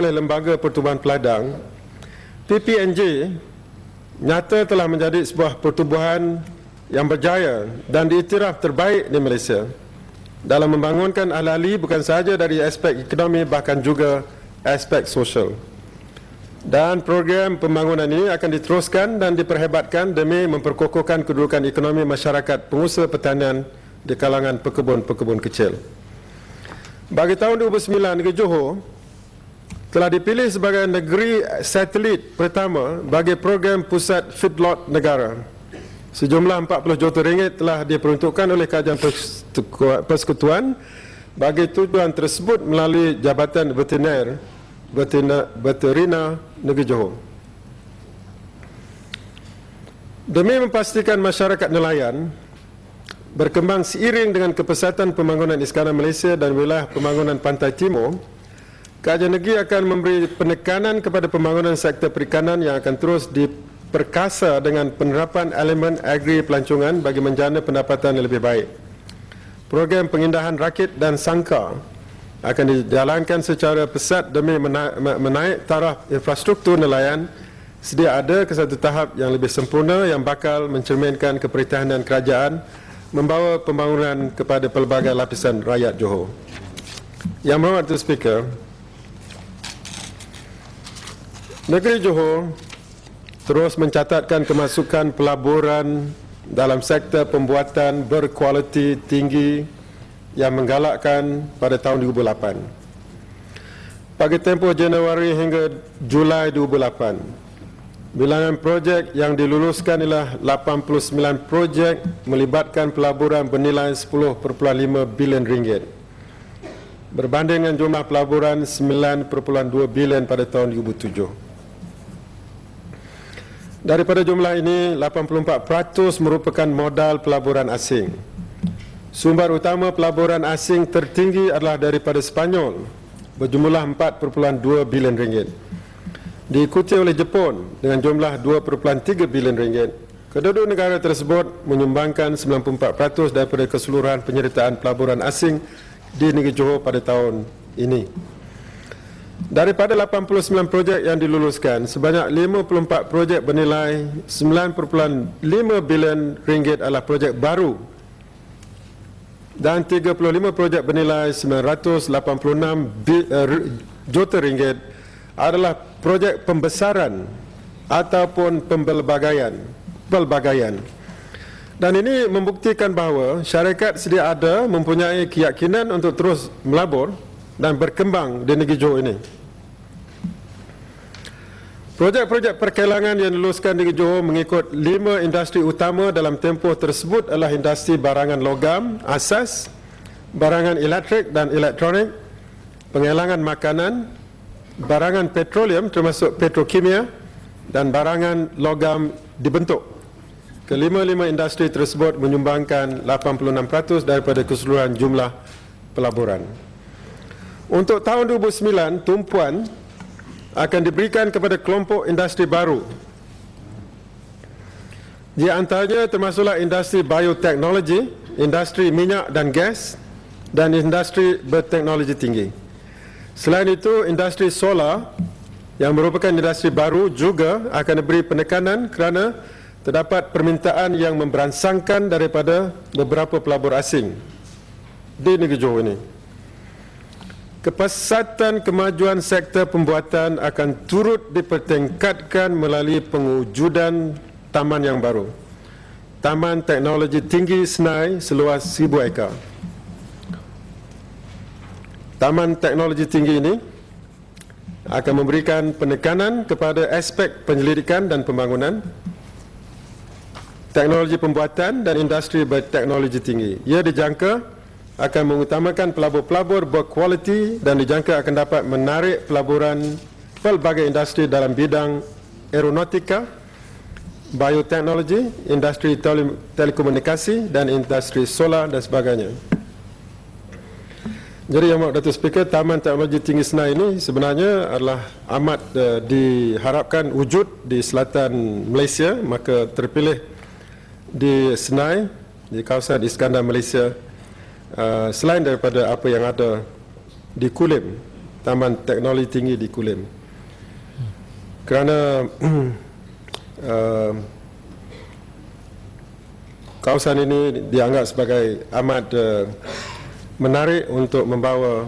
oleh Lembaga Pertubuhan Peladang, PPNJ nyata telah menjadi sebuah pertubuhan yang berjaya dan diiktiraf terbaik di Malaysia dalam membangunkan ahli-ahli bukan sahaja dari aspek ekonomi bahkan juga aspek sosial. Dan program pembangunan ini akan diteruskan dan diperhebatkan demi memperkokohkan kedudukan ekonomi masyarakat pengusaha pertanian di kalangan pekebun-pekebun kecil. Bagi tahun 2009, negeri Johor telah dipilih sebagai negeri satelit pertama bagi program pusat feedlot negara. Sejumlah 40 juta ringgit telah diperuntukkan oleh Kerajaan Persekutuan bagi tujuan tersebut melalui Jabatan Veterina Negeri Johor. Demi memastikan masyarakat nelayan berkembang seiring dengan kepesatan pembangunan Iskandar Malaysia dan wilayah pembangunan Pantai Timur, Kerajaan negeri akan memberi penekanan kepada pembangunan sektor perikanan yang akan terus diperkasa dengan penerapan elemen agri pelancongan bagi menjana pendapatan yang lebih baik. Program pengindahan rakit dan sangkar akan dijalankan secara pesat demi menaik taraf infrastruktur nelayan sedia ada ke satu tahap yang lebih sempurna yang bakal mencerminkan kepertahanan kerajaan membawa pembangunan kepada pelbagai lapisan rakyat Johor. Yang berhormat Tuan Speaker, negeri Johor terus mencatatkan kemasukan pelaburan dalam sektor pembuatan berkualiti tinggi yang menggalakkan pada tahun 2008. Bagi tempoh Januari hingga Julai 2008, bilangan projek yang diluluskan ialah 89 projek melibatkan pelaburan bernilai 10.5 bilion ringgit. Berbanding dengan jumlah pelaburan 9.2 bilion pada tahun 2007. Daripada jumlah ini, 84% merupakan modal pelaburan asing. Sumber utama pelaburan asing tertinggi adalah daripada Sepanyol, berjumlah 4.2 bilion ringgit. Diikuti oleh Jepun dengan jumlah 2.3 bilion ringgit. Kedua-dua negara tersebut menyumbangkan 94% daripada keseluruhan penyertaan pelaburan asing di negeri Johor pada tahun ini. Daripada 89 projek yang diluluskan, sebanyak 54 projek bernilai 9.5 bilion ringgit adalah projek baru dan 35 projek bernilai 986 juta ringgit adalah projek pembesaran ataupun pelbagaian. Dan ini membuktikan bahawa syarikat sedia ada mempunyai keyakinan untuk terus melabur dan berkembang di negeri Johor ini. Projek-projek perkelangan yang diluluskan di negeri Johor mengikut 5 industri utama dalam tempoh tersebut adalah industri barangan logam, asas, barangan elektrik dan elektronik, pengelangan makanan, barangan petroleum termasuk petrokimia dan barangan logam dibentuk. Kelima-lima industri tersebut menyumbangkan 86% daripada keseluruhan jumlah pelaburan. Untuk tahun 2009, tumpuan akan diberikan kepada kelompok industri baru. Di antaranya termasuklah industri bioteknologi, industri minyak dan gas, dan industri berteknologi tinggi. Selain itu, industri solar yang merupakan industri baru juga akan diberi penekanan kerana terdapat permintaan yang memberansangkan daripada beberapa pelabur asing di negeri Johor ini. Kepesatan kemajuan sektor pembuatan akan turut dipertingkatkan melalui pengujudan taman yang baru. Taman Teknologi Tinggi Senai seluas 1,000 ekar. Taman teknologi tinggi ini akan memberikan penekanan kepada aspek penyelidikan dan pembangunan, teknologi pembuatan dan industri berteknologi tinggi. Ia dijangka akan mengutamakan pelabur-pelabur berkualiti dan dijangka akan dapat menarik pelaburan pelbagai industri dalam bidang aeronautika, bioteknologi, industri telekomunikasi dan industri solar dan sebagainya. Jadi yang mahu Datuk Speaker, Taman Teknologi Tinggi Senai ini sebenarnya adalah amat diharapkan wujud di selatan Malaysia, maka terpilih di Senai, di kawasan Iskandar Malaysia, selain daripada apa yang ada di Kulim Taman Teknologi Tinggi di Kulim. Kerana kawasan ini dianggap sebagai amat menarik untuk membawa